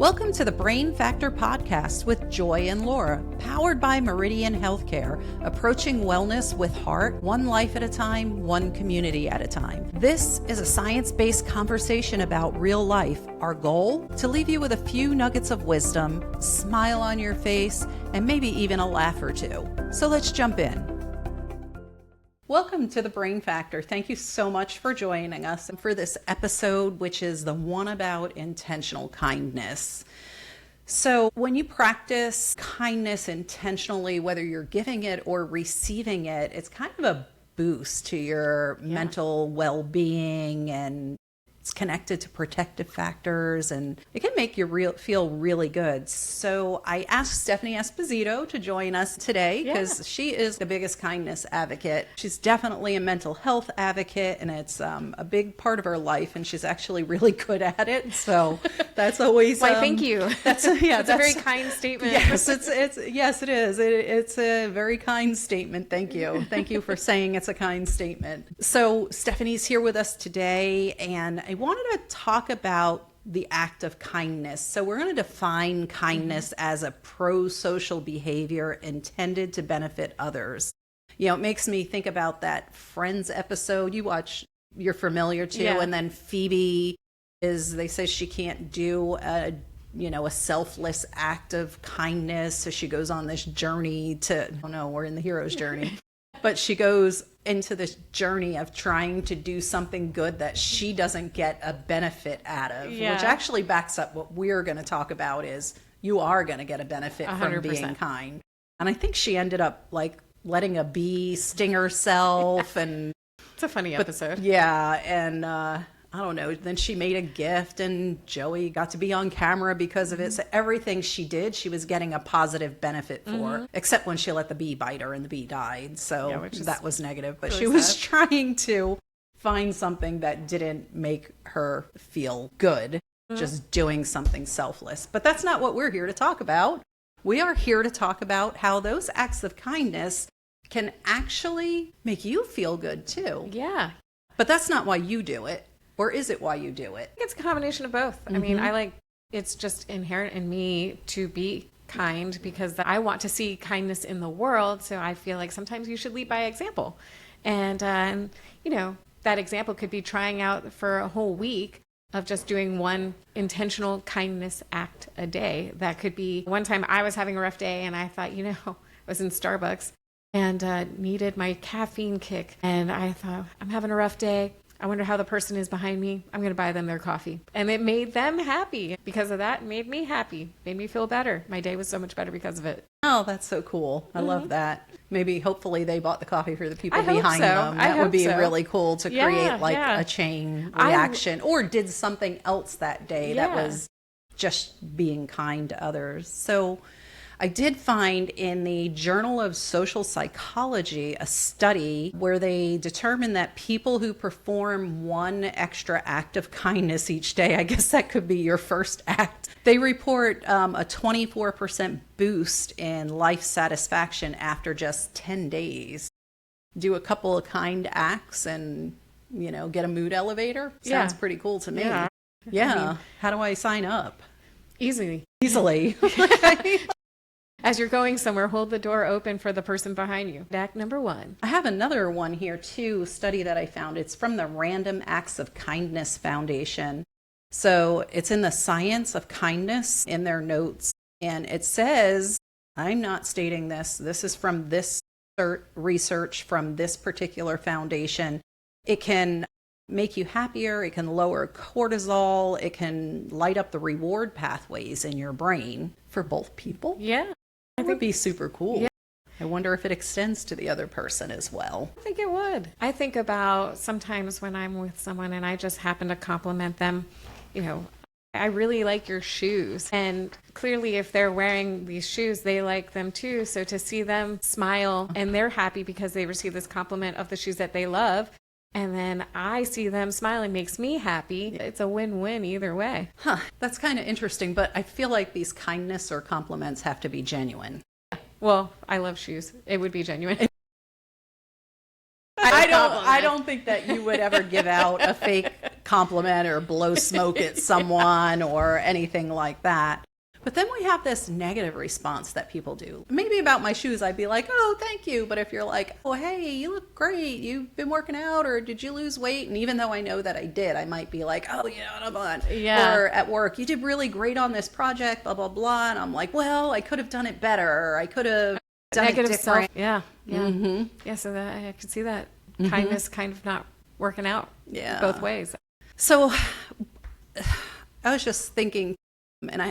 Welcome to the Brain Factor Podcast with Joy and Laura, powered by Meridian Healthcare, approaching wellness with heart, one life at a time, one community at a time. This is a science-based conversation about real life. Our goal? To leave you with a few nuggets of wisdom, smile on your face, and maybe even a laugh or two. So let's jump in. Welcome to the Brain Factor. Thank you so much for joining us for this episode, which is the one about intentional kindness. So when you practice kindness intentionally, whether you're giving it or receiving it, it's kind of a boost to your mental well-being, and it's connected to protective factors, and it can make you feel really good. So I asked Stephanie Esposito to join us today because she is the biggest kindness advocate. She's definitely a mental health advocate, and it's a big part of her life, and she's actually really good at it. So that's always why. Thank you. That's a very kind statement. Yes, yes, it is. It's a very kind statement. Thank you. Thank you for saying it's a kind statement. So Stephanie's here with us today, and I wanted to talk about the act of kindness. So we're going to define kindness as a pro-social behavior intended to benefit others. You know, it makes me think about that Friends episode you're familiar to, and then Phoebe they say she can't do a selfless act of kindness. So she goes on this journey we're in the hero's journey. But she goes into this journey of trying to do something good that she doesn't get a benefit out of, which actually backs up what we're going to talk about is you are going to get a benefit 100%. From being kind. And I think she ended up like letting a bee sting herself. And it's a funny episode. Yeah. And I don't know. Then she made a gift and Joey got to be on camera because of it. So everything she did, she was getting a positive benefit for, except when she let the bee bite her and the bee died. So that was negative. But really she was trying to find something that didn't make her feel good, just doing something selfless. But that's not what we're here to talk about. We are here to talk about how those acts of kindness can actually make you feel good too. Yeah. But that's not why you do it. Or is it why you do it? It's a combination of both. I mean, it's just inherent in me to be kind because I want to see kindness in the world. So I feel like sometimes you should lead by example. And that example could be trying out for a whole week of just doing one intentional kindness act a day. That could be one time I was having a rough day and I thought, I was in Starbucks and needed my caffeine kick. And I thought, I'm having a rough day. I wonder how the person is behind me. I'm going to buy them their coffee. And it made them happy. Because of that, it made me happy. Made me feel better. My day was so much better because of it. Oh, that's so cool. I love that. Hopefully they bought the coffee for the people behind them. That would be really cool to create a chain reaction. Or did something else that day that was just being kind to others. So I did find in the Journal of Social Psychology a study where they determined that people who perform one extra act of kindness each day, I guess that could be your first act, they report a 24% boost in life satisfaction after just 10 days. Do a couple of kind acts and, get a mood elevator. Sounds pretty cool to me. Yeah. How do I sign up? Easily. As you're going somewhere, hold the door open for the person behind you. Act number 1. I have another one here too, study that I found. It's from the Random Acts of Kindness Foundation. So it's in the Science of Kindness in their notes. And it says, I'm not stating this. This is from this research from this particular foundation. It can make you happier. It can lower cortisol. It can light up the reward pathways in your brain for both people. Yeah. That would be super cool. Yeah. I wonder if it extends to the other person as well. I think it would. I think about sometimes when I'm with someone and I just happen to compliment them, I really like your shoes. And clearly if they're wearing these shoes, they like them too. So to see them smile and they're happy because they received this compliment of the shoes that they love, and then I see them smiling makes me happy. It's a win-win either way. That's kind of interesting, but I feel like these kindness or compliments have to be genuine. Well, I love shoes. It would be genuine. I don't think that you would ever give out a fake compliment or blow smoke at someone or anything like that. But then we have this negative response that people do. Maybe about my shoes, I'd be like, oh, thank you. But if you're like, oh, hey, you look great. You've been working out, or did you lose weight? And even though I know that I did, I might be like, oh, yeah, come on. Yeah. Or at work, you did really great on this project, blah, blah, blah. And I'm like, well, I could have done it better. Or I could have done Negative it different. self. Yeah. Yeah. Yeah. So that I could see that kindness kind of not working out both ways. So I was just thinking, and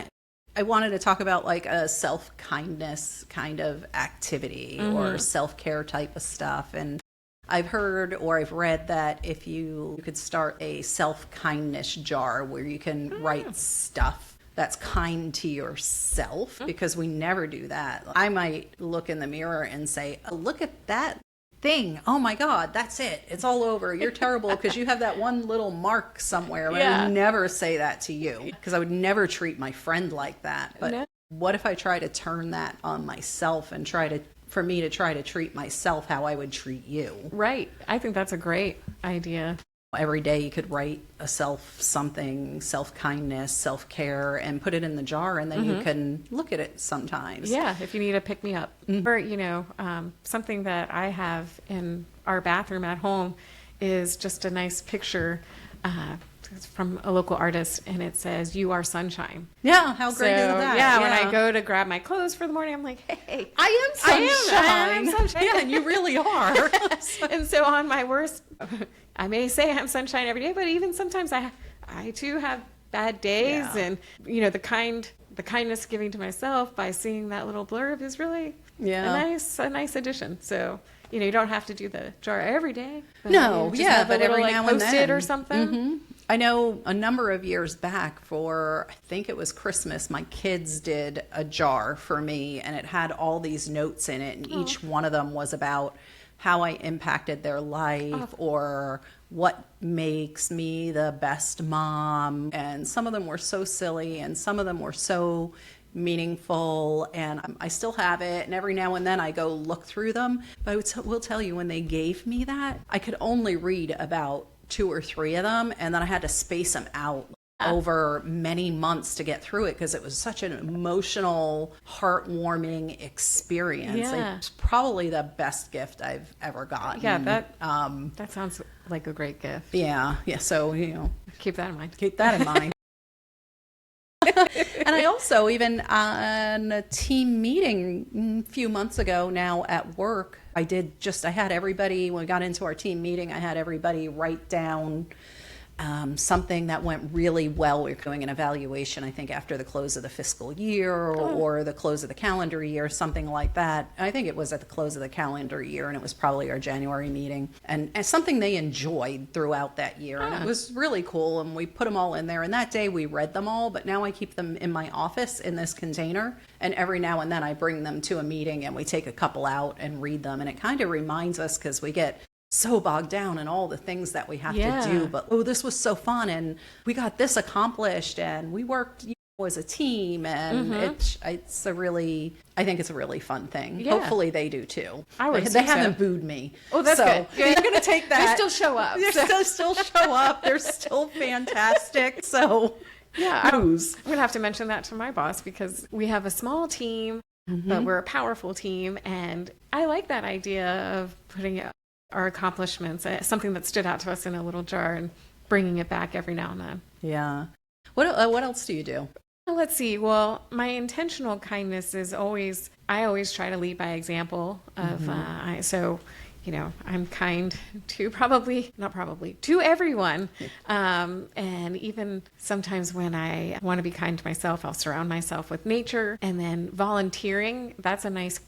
I wanted to talk about like a self-kindness kind of activity or self-care type of stuff. And I've heard or I've read that if you could start a self-kindness jar where you can write stuff that's kind to yourself, because we never do that. I might look in the mirror and say, oh, look at that thing. Oh my God, that's it. It's all over. You're terrible because you have that one little mark somewhere. I would never say that to you, because I would never treat my friend like that. But what if I try to turn that on myself and for me to try to treat myself how I would treat you? Right. I think that's a great idea. Every day you could write a self-kindness, self-care, and put it in the jar, and then you can look at it sometimes. Yeah, if you need a pick-me-up. Or, something that I have in our bathroom at home is just a nice picture from a local artist, and it says, "You are sunshine." Yeah, how great is that? Yeah, when I go to grab my clothes for the morning, I'm like, hey, I am sunshine. I am sunshine. Yeah, and you really are. And so on my worst, I may say I'm sunshine every day, but even sometimes I too have bad days. Yeah. And, the kindness giving to myself by seeing that little blurb is really a nice addition. So, you don't have to do the jar every day. But but every now and then. Post-it or something. I know a number of years back I think it was Christmas, my kids did a jar for me, and it had all these notes in it, and each one of them was about how I impacted their life or what makes me the best mom. And some of them were so silly and some of them were so meaningful, and I still have it, and every now and then I go look through them. But I will tell you, when they gave me that, I could only read about 2 or 3 of them, and then I had to space them out over many months to get through it, because it was such an emotional, heartwarming experience. Yeah. It's probably the best gift I've ever gotten. Yeah, that sounds like a great gift. Yeah. So, keep that in mind. Keep that in mind. And I also, even on a team meeting a few months ago now at work, I had everybody, when we got into our team meeting, I had everybody write down something that went really well. We were doing an evaluation, I think, after the close of the fiscal year or the close of the calendar year, something like that. I think it was at the close of the calendar year, and it was probably our January meeting, and something they enjoyed throughout that year. And it was really cool, and we put them all in there. And that day we read them all, but now I keep them in my office in this container, and every now and then I bring them to a meeting and we take a couple out and read them. And it kind of reminds us, because we get so bogged down in all the things that we have to do, but this was so fun, and we got this accomplished, and we worked as a team, and I think it's a really fun thing. Yeah. Hopefully they do too. They haven't booed me. Oh, that's good. They're going to take that. They still show up. They still show up. They're still fantastic. So I'm going to have to mention that to my boss, because we have a small team, but we're a powerful team, and I like that idea of putting our accomplishments, something that stood out to us, in a little jar and bringing it back every now and then. Yeah. What else do you do? Let's see. Well, my intentional kindness is I always try to lead by example of, I'm kind to to everyone. And even sometimes when I want to be kind to myself, I'll surround myself with nature, and then volunteering. That's a nice,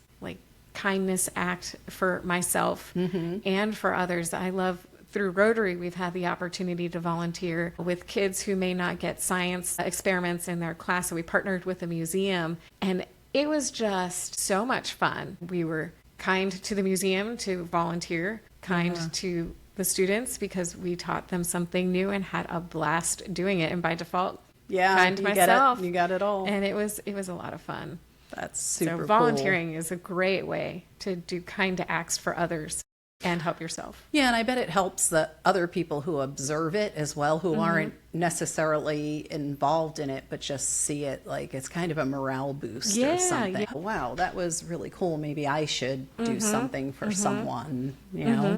kindness act for myself and for others. I love, through Rotary, we've had the opportunity to volunteer with kids who may not get science experiments in their class. So we partnered with a museum, and it was just so much fun. We were kind to the museum to volunteer, kind to the students because we taught them something new and had a blast doing it. And by default, kind to myself. You got it all. And it was a lot of fun. That's super cool. So volunteering is a great way to do kind acts for others. and help yourself. Yeah, and I bet it helps the other people who observe it as well, who aren't necessarily involved in it, but just see it like it's kind of a morale boost or something. Yeah. Wow, that was really cool. Maybe I should do something for someone, you know?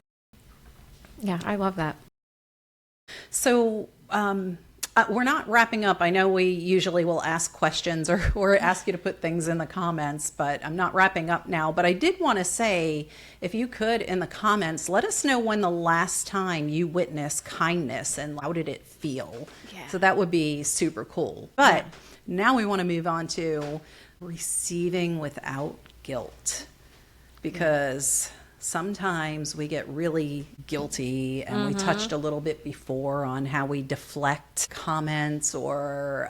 Yeah, I love that. So, we're not wrapping up. I know we usually will ask questions or ask you to put things in the comments, but I'm not wrapping up now. But I did want to say, if you could, in the comments, let us know when the last time you witnessed kindness and how did it feel. Yeah. So that would be super cool. But now we want to move on to receiving without guilt, because sometimes we get really guilty, and we touched a little bit before on how we deflect comments or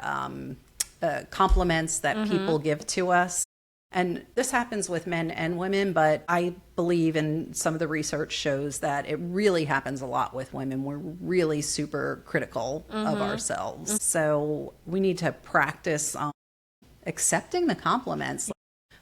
compliments that people give to us. And this happens with men and women, but I believe, and some of the research shows, that it really happens a lot with women. We're really super critical of ourselves. So we need to practice on accepting the compliments.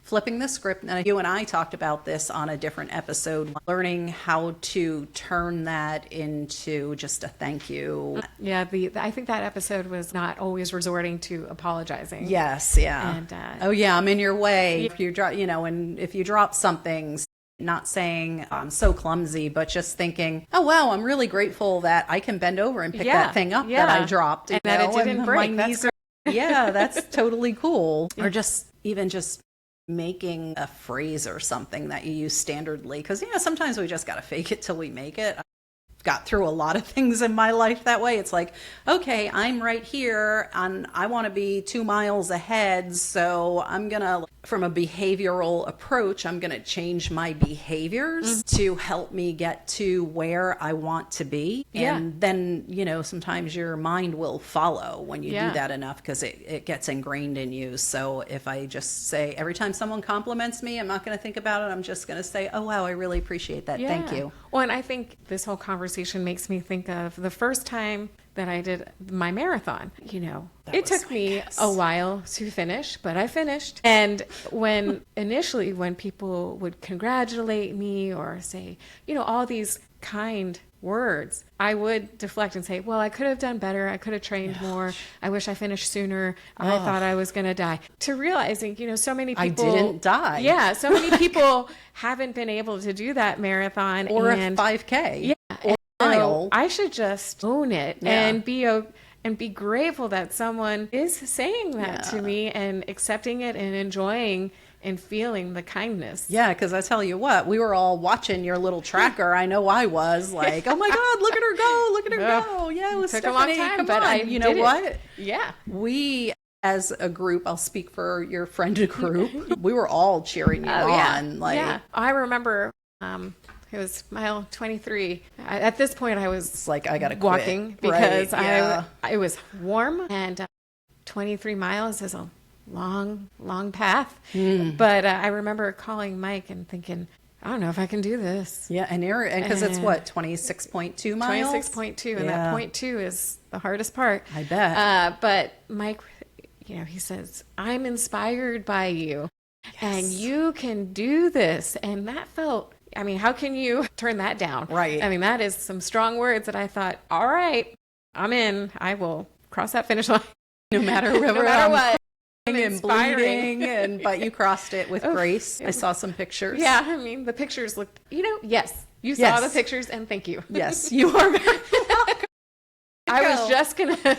Flipping the script. And you and I talked about this on a different episode, learning how to turn that into just a thank you. Yeah, I think that episode was not always resorting to apologizing. Yes, yeah. And, oh yeah, I'm in your way. If you drop, and if you drop something, not saying I'm so clumsy, but just thinking, oh wow, I'm really grateful that I can bend over and pick that thing up that I dropped, and that it didn't break. My knees yeah, that's totally cool. Or just making a phrase or something that you use standardly, because sometimes we just got to fake it till we make it. Got through a lot of things in my life that way. It's like, okay, I'm right here and I want to be 2 miles ahead, so I'm gonna, from a behavioral approach, I'm gonna change my behaviors to help me get to where I want to be. And then sometimes your mind will follow when you do that enough, because it gets ingrained in you. So if I just say, every time someone compliments me, I'm not going to think about it, I'm just going to say, oh wow, I really appreciate that, thank you. Well, and I think this whole conversation makes me think of the first time that I did my marathon. It took me a while to finish, but I finished. And when people would congratulate me or say, all these kind words, I would deflect and say, well, I could have done better. I could have trained more. I wish I finished sooner. I thought I was going to die. To realizing, so many people... I didn't die. Yeah, so many people haven't been able to do that marathon. Or a 5K. Yeah. Or a mile. I should just own it and be grateful that someone is saying that to me and accepting it and enjoying and feeling the kindness. Yeah, because I tell you what, we were all watching your little tracker. I know I was like, oh my God, look at her go, look at her go. Yeah, it was took Stephanie, a long time, come but on. You know what? Yeah. We, as a group, I'll speak for your friend group, we were all cheering you on. I remember it was mile 23. At this point, I was like, I gotta walking quit. because it was warm, and 23 miles is a long path. But I remember calling Mike and thinking, I don't know if I can do this. Yeah, and because it's what, 26.2 miles? 26.2, and that 0.2 is the hardest part. I bet. But Mike, he says, I'm inspired by you, and you can do this. And that felt, how can you turn that down? Right. That is some strong words that I thought, all right, I'm in. I will cross that finish line. No matter what. And bleeding, but you crossed it with grace. I saw some pictures. Yeah, the pictures looked, yes, you saw the pictures, and thank you. Yes, you are very welcome. I was just going to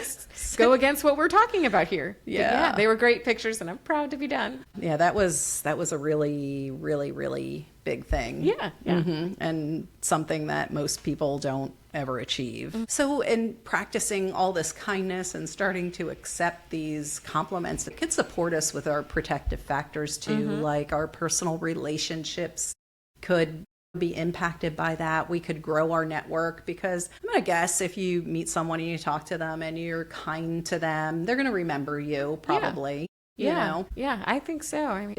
go against what we're talking about here. Yeah. They were great pictures, and I'm proud to be done. Yeah, that was a really, really, really big thing. Yeah. And something that most people don't ever achieve. So in practicing all this kindness and starting to accept these compliments, it can support us with our protective factors too, like our personal relationships could be impacted by that. We could grow our network, because I'm going to guess if you meet someone and you talk to them and you're kind to them, they're going to remember you probably. Yeah, I think so.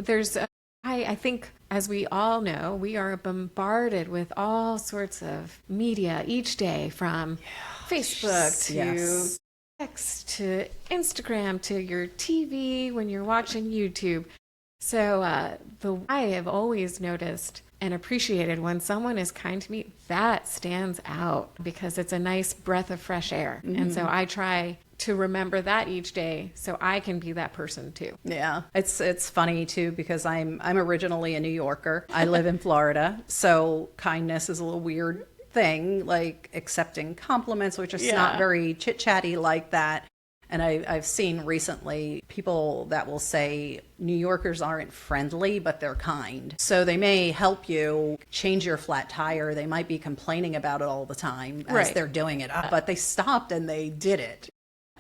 I think, as we all know, we are bombarded with all sorts of media each day, from Facebook to text to Instagram to your TV when you're watching YouTube. So I have always noticed and appreciated. When someone is kind to me, that stands out because it's a nice breath of fresh air. And so I try to remember that each day so I can be that person too. Yeah. It's funny too because I'm originally a New Yorker. I live in Florida, so kindness is a little weird thing, like accepting compliments, which is not very chit-chatty like that. And I've seen recently people that will say New Yorkers aren't friendly, but they're kind. So they may help you change your flat tire. They might be complaining about it all the time as they're doing it, but they stopped and they did it.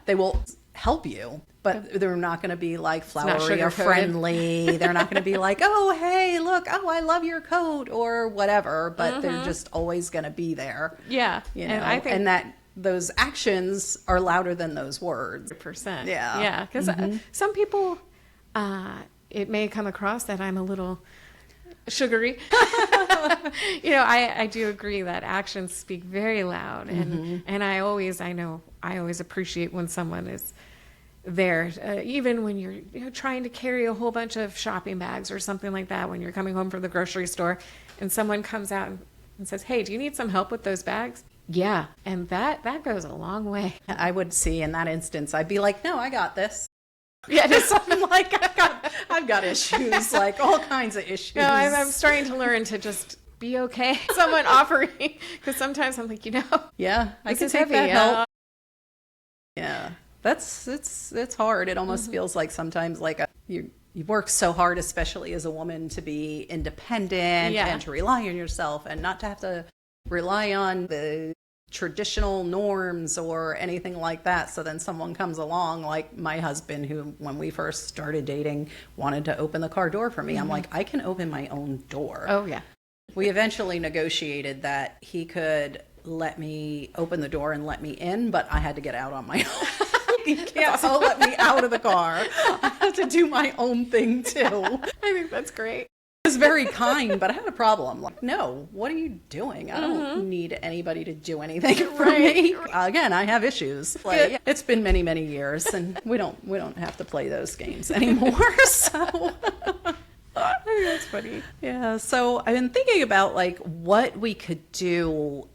They will help you, but they're not going to be like flowery or friendly. They're not going to be like, oh, hey, look, oh, I love your coat or whatever, but they're just always going to be there. Yeah. You know, and I think and that those actions are louder than those words. 100%. Yeah. Yeah. Because some people, it may come across that I'm a little sugary. You know, I do agree that actions speak very loud. And I always appreciate when someone is there, even when you're trying to carry a whole bunch of shopping bags or something like that, when you're coming home from the grocery store and someone comes out and says, hey, do you need some help with those bags? Yeah. And that goes a long way. I would see in that instance, I'd be like, no, I got this. Yeah, just I'm like, I've got issues, like all kinds of issues. No, I'm starting to learn to just be okay. Someone offering, because sometimes I'm like, yeah, I this can is take heavy. that help. Yeah, it's hard. It almost feels like sometimes like you work so hard, especially as a woman, to be independent and to rely on yourself and not to have to rely on the traditional norms or anything like that. So then someone comes along, like my husband, who when we first started dating wanted to open the car door for me. I'm like, I can open my own door. Oh yeah. We eventually negotiated that he could let me open the door and let me in, but I had to get out on my own. He can't let me out of the car. I have to do my own thing too. I think that's great. He was very kind, but I had a problem. Like, no, what are you doing? I don't need anybody to do anything for me. Again, I have issues. Like, it's been many, many years, and we don't have to play those games anymore. So I think that's funny. yeah. So I've been thinking about like what we could do.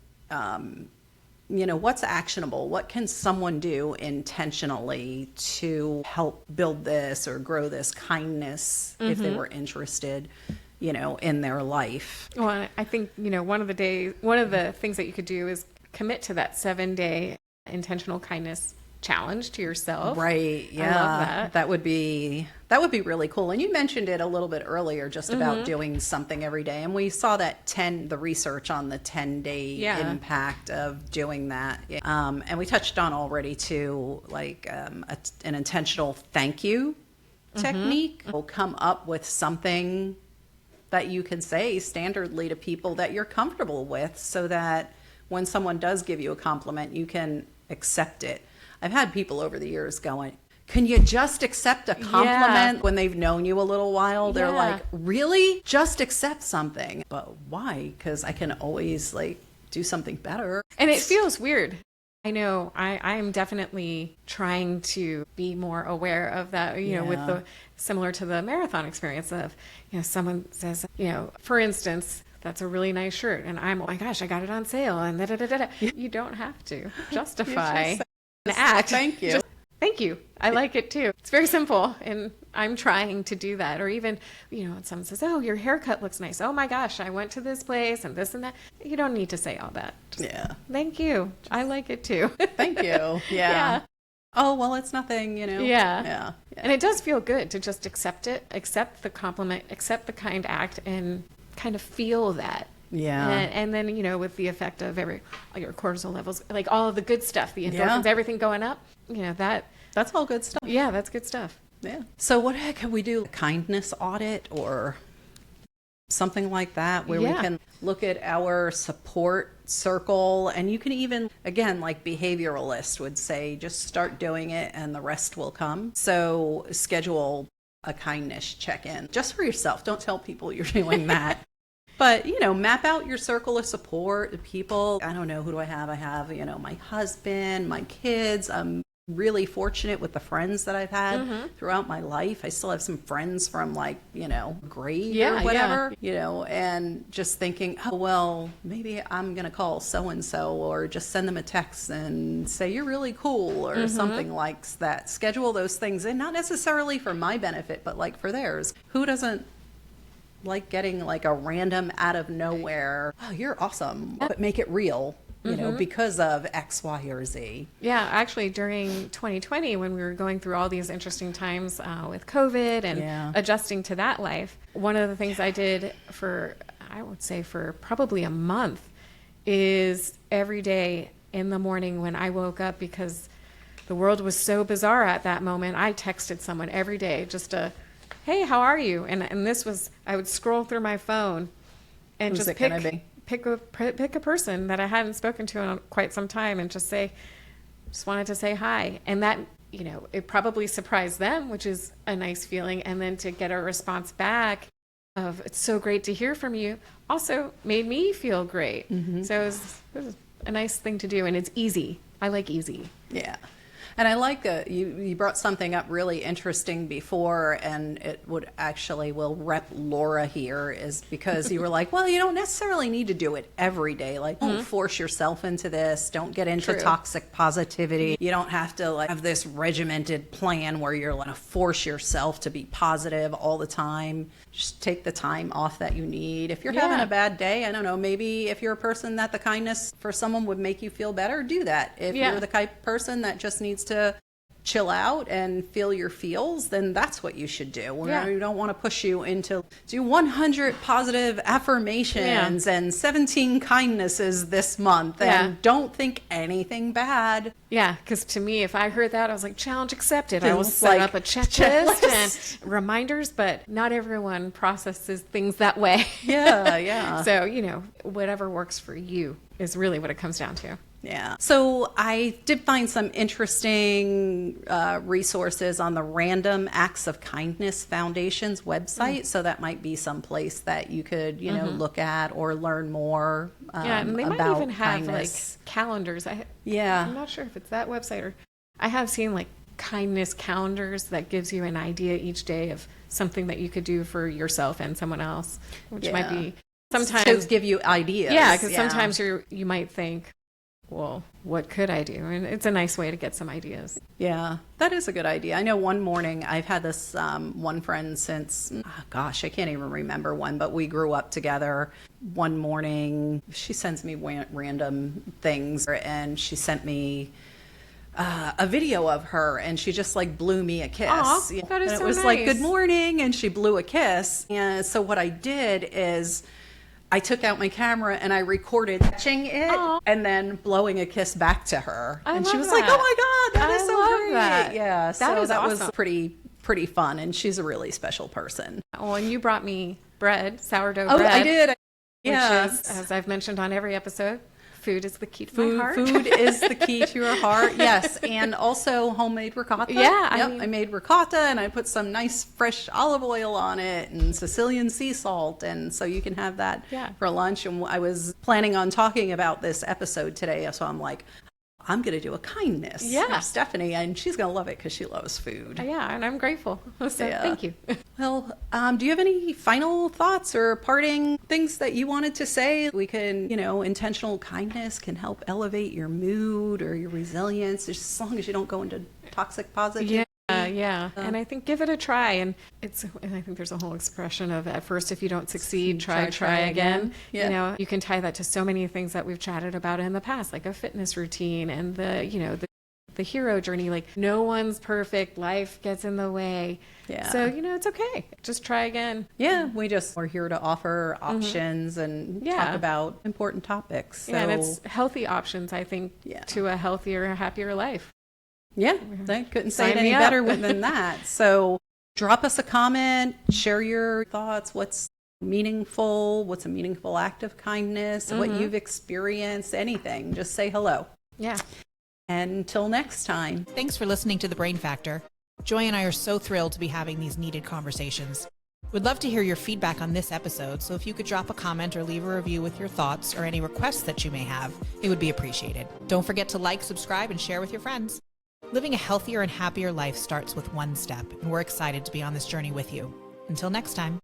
What's actionable? What can someone do intentionally to help build this or grow this kindness if they were interested, in their life? Well, I think, one of the things that you could do is commit to that 7-day intentional kindness challenge to yourself. Right. Yeah. I love that. That would be really cool. And you mentioned it a little bit earlier, just about doing something every day. And we saw that the research on the 10-day impact of doing that. And we touched on already too, like an intentional thank you technique. We'll come up with something that you can say standardly to people that you're comfortable with, so that when someone does give you a compliment, you can accept it. I've had people over the years going, can you just accept a compliment when they've known you a little while? They're like, really? Just accept something. But why? Because I can always do something better. And it feels weird. I know I'm definitely trying to be more aware of that, with the similar to the marathon experience of, someone says, for instance, that's a really nice shirt. And I'm, oh my gosh, I got it on sale. And da-da-da-da-da. You don't have to justify an act. Thank you. Just, thank you. I like it too. It's very simple. And I'm trying to do that. Or even, when someone says, oh, your haircut looks nice. Oh my gosh, I went to this place and this and that. You don't need to say all that. Just, thank you. I like it too. Thank you. Yeah. Oh, well, it's nothing, Yeah. And it does feel good to just accept it, accept the compliment, accept the kind act, and kind of feel that. Yeah. And then, with the effect of all your cortisol levels, like all of the good stuff, the endorphins, everything going up, that's all good stuff. Yeah, that's good stuff. Yeah. So what can we do? A kindness audit or something like that, where we can look at our support circle, and you can even, again, like behavioralists would say, just start doing it and the rest will come. So schedule a kindness check-in just for yourself. Don't tell people you're doing that. But, map out your circle of support, the people. I don't know, who do I have? I have, my husband, my kids, really fortunate with the friends that I've had throughout my life. I still have some friends from grade or whatever, and just thinking, oh, well, maybe I'm going to call so-and-so or just send them a text and say, you're really cool or something like that. Schedule those things in, not necessarily for my benefit, but like for theirs. Who doesn't like getting like a random out of nowhere, oh, you're awesome, but make it real. Because of X, Y, or Z. Yeah, actually, during 2020, when we were going through all these interesting times with COVID and adjusting to that life, one of the things I did for probably a month is every day in the morning when I woke up, because the world was so bizarre at that moment, I texted someone every day just hey, how are you? And this was, I would scroll through my phone and Who's just pick a person that I hadn't spoken to in quite some time and just wanted to say hi. And that, it probably surprised them, which is a nice feeling. And then to get a response back of, it's so great to hear from you, also made me feel great. So it was a nice thing to do. And it's easy. I like easy. Yeah. And I like you brought something up really interesting before, and it will rep Laura here, is because you were like, well, you don't necessarily need to do it every day. Like, don't force yourself into this. Don't get into toxic positivity. You don't have to have this regimented plan where you're going to force yourself to be positive all the time. Just take the time off that you need. If you're having a bad day, I don't know, maybe if you're a person that the kindness for someone would make you feel better, do that. If you're the type of person that just needs to chill out and feel your feels, then that's what you should do. We don't want to push you into do 100 positive affirmations and 17 kindnesses this month and don't think anything bad. Yeah, because to me, if I heard that, I was like, challenge accepted. I will set up a checklist and reminders, but not everyone processes things that way. Yeah. So, whatever works for you is really what it comes down to. Yeah. So I did find some interesting resources on the Random Acts of Kindness Foundation's website. So that might be some place that you could, look at or learn more and they about might even have kindness. Calendars. I'm not sure if it's that website, or I have seen kindness calendars that gives you an idea each day of something that you could do for yourself and someone else, which might be sometimes give you ideas. Yeah, because sometimes you might think, well, what could I do? And it's a nice way to get some ideas. Yeah, that is a good idea. I know one morning I've had this one friend since, I can't even remember when, but we grew up together. One morning, she sends me random things, and she sent me a video of her, and she just blew me a kiss. Aww, that is and so it was nice. good morning, and she blew a kiss. And so what I did is I took out my camera and I recorded touching it and then blowing a kiss back to her. And she was like, oh my God, that is so great. That. Yeah. That was pretty fun. And she's a really special person. Oh, and you brought me sourdough bread. Oh, I did. Yeah. Which is, as I've mentioned on every episode, food is the key to my heart. Food is the key to your heart, yes. And also homemade ricotta. Yeah. I made ricotta, and I put some nice fresh olive oil on it and Sicilian sea salt. And so you can have that for lunch. And I was planning on talking about this episode today. So I'm like, I'm going to do a kindness for Stephanie, and she's going to love it because she loves food. Yeah, and I'm grateful. So thank you. Well, do you have any final thoughts or parting things that you wanted to say? We can, intentional kindness can help elevate your mood or your resilience, just as long as you don't go into toxic positivity. Yeah. And I think give it a try. And I think there's a whole expression of, at first, if you don't succeed, try again. Yeah. You can tie that to so many things that we've chatted about in the past, like a fitness routine and the hero journey. No one's perfect. Life gets in the way. Yeah. So, it's okay. Just try again. Yeah. We're here to offer options and talk about important topics. So. Yeah, and it's healthy options, I think, to a healthier, happier life. Yeah, I couldn't say it any better than that. So drop us a comment, share your thoughts. What's a meaningful act of kindness, what you've experienced, anything. Just say hello. Yeah. Until next time. Thanks for listening to The Brain Factor. Joy and I are so thrilled to be having these needed conversations. We'd love to hear your feedback on this episode, so if you could drop a comment or leave a review with your thoughts or any requests that you may have, it would be appreciated. Don't forget to like, subscribe, and share with your friends. Living a healthier and happier life starts with one step, and we're excited to be on this journey with you. Until next time.